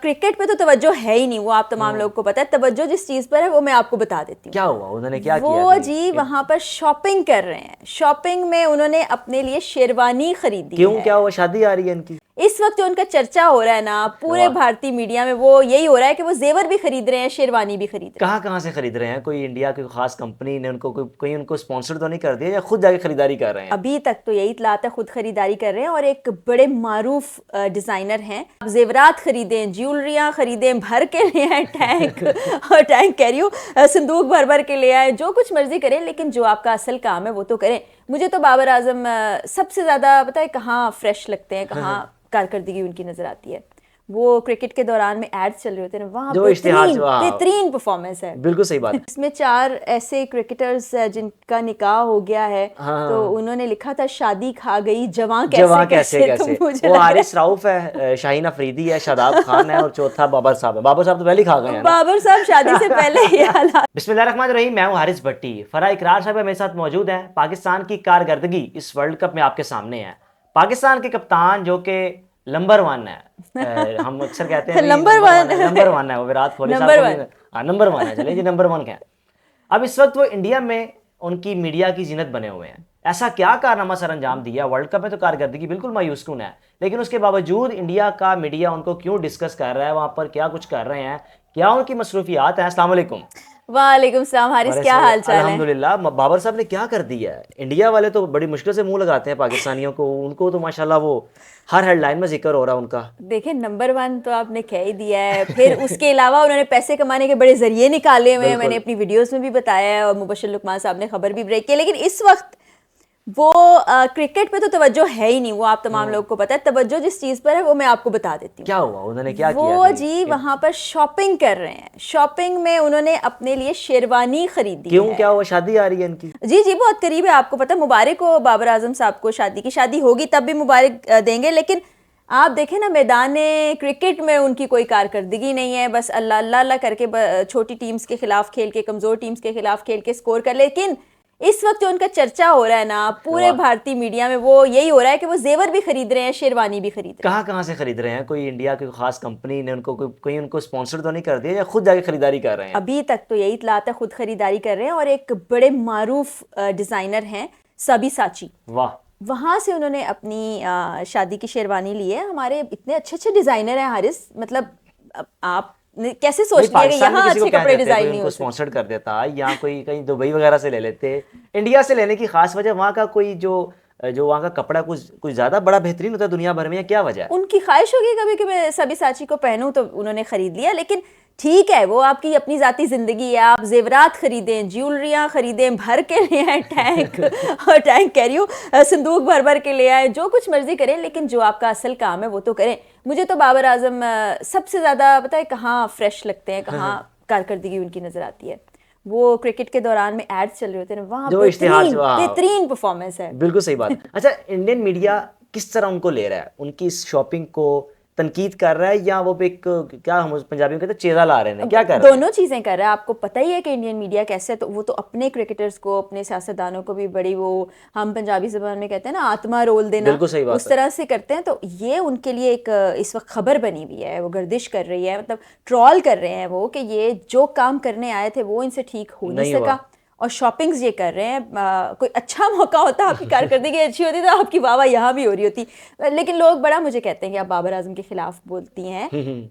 Cricket पे तो तवज्जो है ही नहीं, वो आप तमाम लोगों को पता है। तवज्जो जिस चीज पर है वो मैं आपको बता देती हूँ। क्या हुआ, उन्होंने क्या किया? वो जी वहां पर शॉपिंग कर रहे हैं। शॉपिंग में उन्होंने अपने लिए शेरवानी खरीदी क्यों, है। क्या हुआ? शादी आ रही है इनकी? इस वक्त जो उनका चर्चा हो रहा है ना पूरे भारतीय मीडिया में, वो यही हो रहा है कि वो जेवर भी खरीद रहे हैं, शेरवानी भी खरीद रहे हैं। कहाँ से खरीद रहे हैं? कोई इंडिया की खास कंपनी ने उनको कोई उनको स्पॉन्सर तो नहीं कर दिया, या खुद जाके खरीदारी कर रहे हैं? अभी तक तो यही इतलात है, खुद खरीदारी कर रहे हैं। और एक बड़े मारूफ डिजाइनर हैं, जेवरात खरीदें, ज्वेलरियां खरीदें, भर के ले आए टैंक और टैंक कह रही हूँ, संदूक भर भर के ले आए, जो कुछ मर्जी करें, लेकिन जो आपका असल काम है वो तो करें। मुझे तो बाबर आजम सबसे ज्यादा पता है कहाँ फ्रेश लगते हैं, कहाँ कारकर्दगी उनकी नजर आती है। वो क्रिकेट के दौरान में एड्स चल रहे होते हैं, वहाँ बेहतरीन परफॉर्मेंस है। बिल्कुल सही बात। इसमें 4 ऐसे क्रिकेटर्स जिनका निकाह हो गया है, तो उन्होंने लिखा था शादी खा गई जवां कैसे। तो वो हारिस रऊफ है, शाहीन अफरीदी है, शादाब खान है, और चौथा बाबर साहब है। बाबर साहब तो पहले ही खा गए हैं। बाबर साहब शादी से पहले ही हालात। बिस्मिल्लाहिर्रहमानिर्रहीम, मैं हूं हारिस भट्टी। फरा इकरार साहब मेरे साथ मौजूद हैं। पाकिस्तान की कारकर्दगी इस वर्ल्ड कप में आपके सामने है। पाकिस्तान के कप्तान जो कि नंबर 1 है, हम अक्सर कहते हैं नंबर वन है वो, विराट कोहली साहब नंबर 1 है। चलिए जी, नंबर 1 है। अब इस वक्त वो इंडिया में उनकी मीडिया की जीनत बने हुए हैं। ऐसा क्या कारनामा सर अंजाम दिया? वर्ल्ड कप में तो कारकर्दगी बिल्कुल मायूस कुन है, लेकिन उसके बावजूद इंडिया का मीडिया उनको क्यों डिस्कस कर रहा है, वहां पर क्या कुछ कर रहे हैं, क्या उनकी मसरूफियात हैं? अस्सलाम वालेकुम। वालेकुम सलाम हारिस, क्या हाल चाल है? अल्हम्दुलिल्लाह। बाबर साहब ने क्या कर दिया है? इंडिया वाले तो बड़ी मुश्किल से मुंह लगाते हैं पाकिस्तानियों को, उनको तो माशाल्लाह वो हर हेडलाइन में जिक्र हो रहा है उनका। देखिए, नंबर 1 तो आपने कह ही दिया है। फिर उसके अलावा उन्होंने पैसे कमाने के बड़े जरिए निकाले हुए हैं, मैंने अपनी वीडियोस में भी बताया है, और मुबश्शिर लुकमान साहब ने खबर भी ब्रेक की। लेकिन इस वक्त वो क्रिकेट पे तो तवज्जो है ही नहीं, वो आप तमाम लोगों को पता है। तवज्जो जिस चीज पर है वो मैं आपको बता देती हूँ। क्या हुआ, उन्होंने क्या किया? वो जी वहां पर शॉपिंग कर रहे हैं। शॉपिंग में उन्होंने अपने लिए शेरवानी खरीदी क्यों, है। क्या हुआ? शादी आ रही है इनकी? जी बहुत करीब है, आपको पता है। मुबारक हो बाबर आजम साहब को, शादी होगी तब भी मुबारक देंगे। लेकिन आप देखें ना, मैदान क्रिकेट में उनकी कोई कारकर्दगी नहीं है। बस अल्लाह अल्लाह अल्लाह करके छोटी टीम्स के खिलाफ खेल के, कमजोर टीम्स के खिलाफ खेल के स्कोर कर। लेकिन इस वक्त जो उनका चर्चा हो रहा है ना पूरे भारतीय मीडिया में, वो यही हो रहा है कि वो जेवर भी खरीद रहे हैं, शेरवानी भी खरीद रहे हैं। कहाँ से खरीद रहे हैं? कोई इंडिया की खास कंपनी ने उनको कोई उनको स्पॉन्सर तो नहीं कर दिया, या खुद जाके खरीदारी कर रहे हैं? अभी तक तो यही इतलात है, खुद खरीदारी कर रहे हैं। और एक बड़े मारूफ डिजाइनर हैं, सब्यसाची, वाह, वहां से उन्होंने अपनी शादी की शेरवानी ली है। हमारे इतने अच्छे अच्छे डिजाइनर हैं हारिस, मतलब आप कैसे सोच लिया कि यहाँ अच्छे कपड़े डिजाइन नहीं हो? स्पॉन्सर कर देता, या कोई कहीं दुबई वगैरह से ले लेते। इंडिया से लेने की खास वजह वहाँ का कोई जो वहाँ का कपड़ा कुछ ज्यादा बड़ा बेहतरीन होता है दुनिया भर में, या क्या वजह है? उनकी ख्वाहिश होगी कभी कि मैं सब्यसाची को पहनूं, तो उन्होंने खरीद लिया। लेकिन ठीक है, वो आपकी अपनी जाती जिंदगी है। आप जेवरात खरीदें, ज्वेलरियां खरीदें, भर के ले आए टैंक और टैंक कह रही हूँ, संदूक भर भर के ले आए, जो कुछ मर्जी करें, लेकिन जो आपका असल काम है वो तो करें। मुझे तो बाबर आजम सबसे ज्यादा पता है कहाँ फ्रेश लगते हैं, कहाँ कारकर्दगी उनकी नजर आती है। वो क्रिकेट के दौरान में एड्स चल रहे होते हैं, वहाँ बेहतरीन परफॉर्मेंस है। बिल्कुल सही बात। अच्छा, इंडियन मीडिया किस तरह उनको ले रहा है? उनकी इस शॉपिंग को तनकीद कर रहा है, या वो एक क्या हम पंजाबी में कहते हैं चेहरा ला रहे हैं? क्या कर रहे हैं? दोनों चीजें कर रहा है। आपको पता ही है कि इंडियन मीडिया कैसे है, तो वो तो अपने क्रिकेटर्स को, अपने सियासतदानों को भी बड़ी, वो हम पंजाबी जबान में कहते हैं ना, आत्मा रोल देना, उस तरह से करते हैं। तो ये उनके लिए एक इस वक्त खबर बनी हुई है, वो गर्दिश कर रही है, मतलब ट्रॉल कर रहे हैं वो, कि ये जो काम करने आए थे वो इनसे ठीक हो नहीं सका, और शॉपिंग्स ये कर रहे हैं। कोई अच्छा मौका होता, आपकी कारकर्दगी अच्छी होती, तो आपकी वाह यहाँ भी हो रही होती। लेकिन लोग बड़ा मुझे कहते हैं कि आप बाबर आजम के खिलाफ बोलती हैं।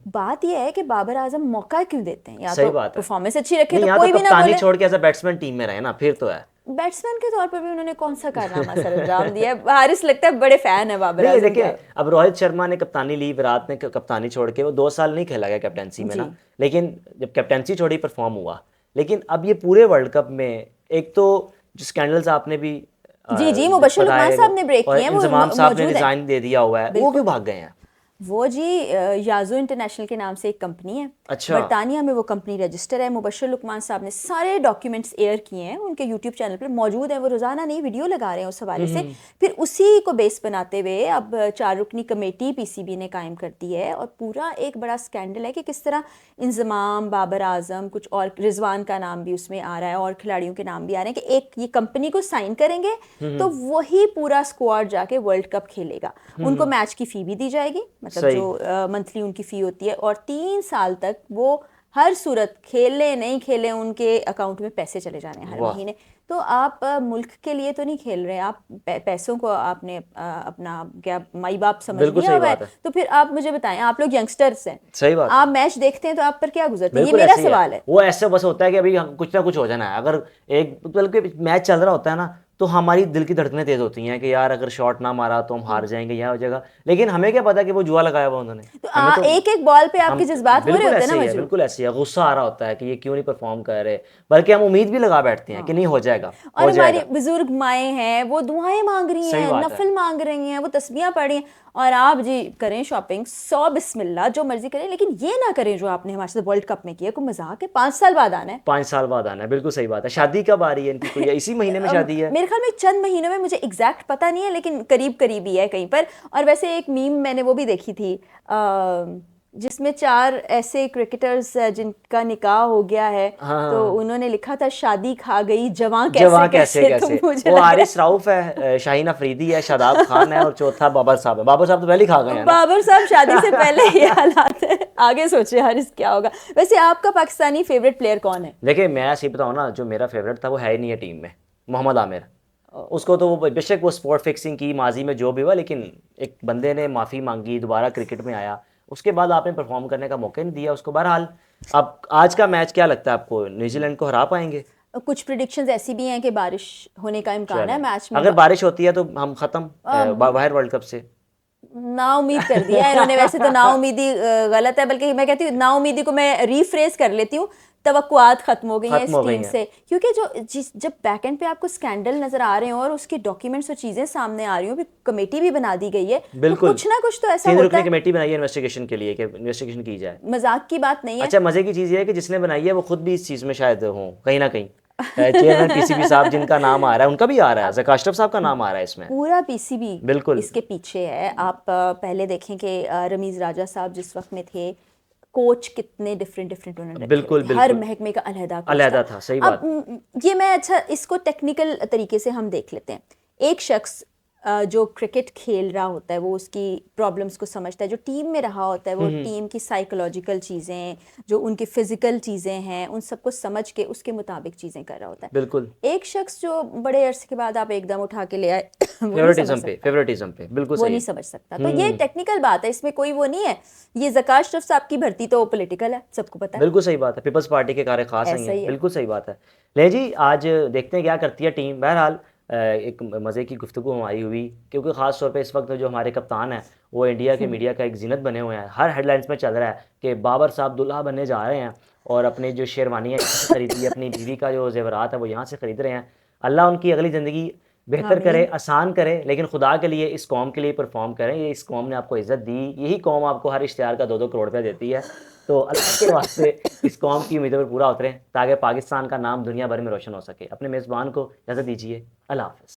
बात यह है कि बाबर आजम मौका क्यों देते हैं? या तो परफॉर्मेंस अच्छी रखे तो कोई भी ना बोले, छोड़ के ऐसा बैट्समैन टीम में रहे ना, फिर तो है। बैट्समैन के तौर पर भी उन्होंने कौन सा कारनामा सर अंजाम दिया? हारिस लगता है बड़े फैन है बाबर आजम। देखिए, अब रोहित शर्मा ने कप्तानी ली, विराट ने कप्तानी छोड़ के, वो 2 साल नहीं खेला गया कैप्टनसी में ना, लेकिन जब कैप्टनसी छोड़ी परफॉर्म हुआ। लेकिन अब ये पूरे वर्ल्ड कप में एक तो जो स्कैंडल्स आपने भी जी मुबश्शिर लुकमान साहब ने ब्रेक किए हैं, वो इंजमाम साहब ने रिजाइन दे दिया हुआ है, वो क्यों भाग गए हैं? वो जी याजो इंटरनेशनल के नाम से एक कंपनी है, अच्छा, बरतानिया में वो कंपनी रजिस्टर है। मुबश्शिर लुकमान साहब ने सारे डॉक्यूमेंट्स एयर किए हैं, उनके यूट्यूब चैनल पर मौजूद है। वो रोजाना नई वीडियो लगा रहे हैं उस हवाले से। फिर उसी को बेस बनाते हुए अब 4 रुकनी कमेटी पीसीबी ने कायम कर दी है, और पूरा एक बड़ा स्कैंडल है कि किस तरह इंजमाम, बाबर आजम, कुछ और, रिजवान का नाम भी उसमें आ रहा है, और खिलाड़ियों के नाम भी आ रहे हैं, कि एक ये कंपनी को साइन करेंगे तो वही पूरा स्क्वाड जाके वर्ल्ड कप खेलेगा। उनको मैच की फी भी दी जाएगी, मतलब जो मंथली उनकी फ़ी होती है, और 3 साल तक वो हर सूरत खेले नहीं खेले उनके अकाउंट में पैसे चले जाने हैं हर महीने। तो आप मुल्क के लिए तो नहीं खेल रहे, आप पैसों को आपने अपना क्या माई बाप समझ लिया हुआ है। तो फिर आप मुझे बताएं, आप लोग यंगस्टर्स हैं, सही बात, आप मैच देखते हैं तो आप पर क्या गुजरता है, ये मेरा सवाल है। वो ऐसे बस होता है कि अभी कुछ ना कुछ हो जाना है, अगर एक बल्कि मैच चल रहा होता है ना तो हमारी दिल की धड़कनें तेज होती हैं कि यार अगर शॉट ना मारा तो हम हार जाएंगे, यह हो जाएगा। लेकिन हमें क्या पता कि वो जुआ लगाया हुआ उन्होंने। तो एक एक बॉल पे आपके जज्बात हो रहे होते हैं ना मौजूद। बिल्कुल ऐसे है, गुस्सा आ रहा होता है कि ये क्यों नहीं परफॉर्म कर रहे, बल्कि हम उम्मीद भी लगा बैठते हैं कि नहीं हो जाएगा। और हमारी बुजुर्ग माएँ हैं, वो दुआएं मांग रही हैं, नफल मांग रही हैं, वो तस्बीहां पढ़ रही हैं, और आप जी करें शॉपिंग 100 बिस्मिल्लाह जो मर्जी करें, लेकिन ये ना करें जो आपने हमारे साथ वर्ल्ड कप में किया। कोई मजाक है? 5 साल बाद आना है, 5 साल बाद आना है, बिल्कुल सही बात है। शादी कब आ रही है इनकी, कोई इसी महीने में शादी है मेरे ख्याल में चंद महीनों में, मुझे एग्जैक्ट पता नहीं है लेकिन करीब करीब ही है कहीं पर। और वैसे एक मीम मैंने वो भी देखी थी जिसमें 4 ऐसे क्रिकेटर्स जिनका निकाह हो गया है, तो उन्होंने लिखा था शादी खा गई जवां कैसे। तो मुझे वो हारिस रऊफ है, शाहीन अफरीदी है, शादाब खान है, और चौथा बाबर साहब है। बाबर साहब तो पहले ही खा गए हैं ना। बाबर साहब शादी से पहले ये हालात है, आगे सोचिए हारिस क्या होगा। वैसे आपका पाकिस्तानी फेवरेट प्लेयर कौन है? देखिए मैं ऐसे बताऊँ ना, जो मेरा फेवरेट था वो है ही नहीं है टीम में, मोहम्मद आमिर। उसको तो वो बेशक वो स्पॉट फिक्सिंग की माजी में जो भी हुआ, लेकिन एक बंदे ने माफ़ी मांगी, दोबारा क्रिकेट में आया, उसके बाद आपने परफॉर्म करने का मौका नहीं दिया उसको। बहरहाल अब आज का मैच क्या लगता है आपको, न्यूजीलैंड को हरा पाएंगे? कुछ प्रिडिक्शंस ऐसी भी हैं कि बारिश होने का इम्कान है मैच में। अगर बारिश होती है तो हम खत्म बाहर वर्ल्ड कप से। ना उम्मीद कर दिया है इन्होंने। वैसे तो ना उम्मीदी गलत है, बल्कि मैं कहती हूँ ना उम्मीदी को मैं रीफ्रेज कर लेती हूँ, तवक्कुआत खत्म हो गई हैं इस टीम से। क्योंकि जब बैक एंड पे आपको स्कैंडल नजर आ रहे हैं और उसके डॉक्यूमेंट्स और चीजें सामने आ रही हो, कमेटी भी बना दी गई है, तो कुछ ना कुछ तो ऐसा होता है। कमेटी बनाई है इन्वेस्टिगेशन के लिए कि इन्वेस्टिगेशन की जाए। मजाक की बात नहीं है। अच्छा, मजे की चीज ये है कि जिसने बनाई है वो खुद भी इस चीज में शायद हो कहीं ना कहीं। चेयरमैन पीसीबी साहब जिनका नाम आ रहा है, उनका भी आ रहा है, ज़का अशरफ साहब का नाम आ रहा है इसमें। पूरा पीसीबी बिल्कुल इसके पीछे है। आप पहले देखें कि रमीज राजा साहब जिस वक्त में थे, कोच कितने डिफरेंट उन्होंने, बिल्कुल हर महकमे का अलहदा था। सही बात। अब ये मैं अच्छा इसको टेक्निकल तरीके से हम देख लेते हैं। एक शख्स जो क्रिकेट खेल रहा होता है वो उसकी प्रॉब्लम्स को समझता है, जो टीम में रहा होता है वो टीम की साइकोलॉजिकल चीज़ें, जो उनकी फिजिकल चीज़ें हैं, उन सबको समझ के उसके मुताबिक चीज़ें कर रहा होता है। बिल्कुल। एक शख्स जो बड़े अरसे के बाद आप एकदम उठा के ले आए फेवरेटिज्म पे बिल्कुल वो नहीं समझ सकता। तो ये टेक्निकल बात है, इसमें कोई वो नहीं है। ये ज़का अशरफ साहब की भर्ती तो पॉलिटिकल है, सबको पता है। बिल्कुल सही बात है, पीपल्स पार्टी के कार्य खास नहीं है। बिल्कुल सही बात है। ले जी, आज देखते हैं क्या करती है टीम। बहरहाल एक मज़े की गुफ्तगू हमारी हुई, क्योंकि ख़ास तौर पे इस वक्त जो हमारे कप्तान हैं वो इंडिया के मीडिया का एक जीनत बने हुए हैं। हर हेडलाइंस में चल रहा है कि बाबर साहब दुल्हा बनने जा रहे हैं और अपनी जो शेरवानियाँ खरीदी, अपनी बीवी का जो जेवरात है वो यहाँ से ख़रीद रहे हैं। अल्लाह उनकी अगली ज़िंदगी बेहतर करे, आसान करे, लेकिन खुदा के लिए इस कौम के लिए परफॉर्म करें। ये इस कौम ने आपको इज़्ज़त दी, यही कौम आपको हर इश्तिहार का 2-2 करोड़ रुपया देती है। तो अल्लाह के वास्ते इस कौम की उम्मीदों पर पूरा उतरें ताकि पाकिस्तान का नाम दुनिया भर में रोशन हो सके। अपने मेज़बान को इजाज़त दीजिए। अल्लाह हाफ़िज़।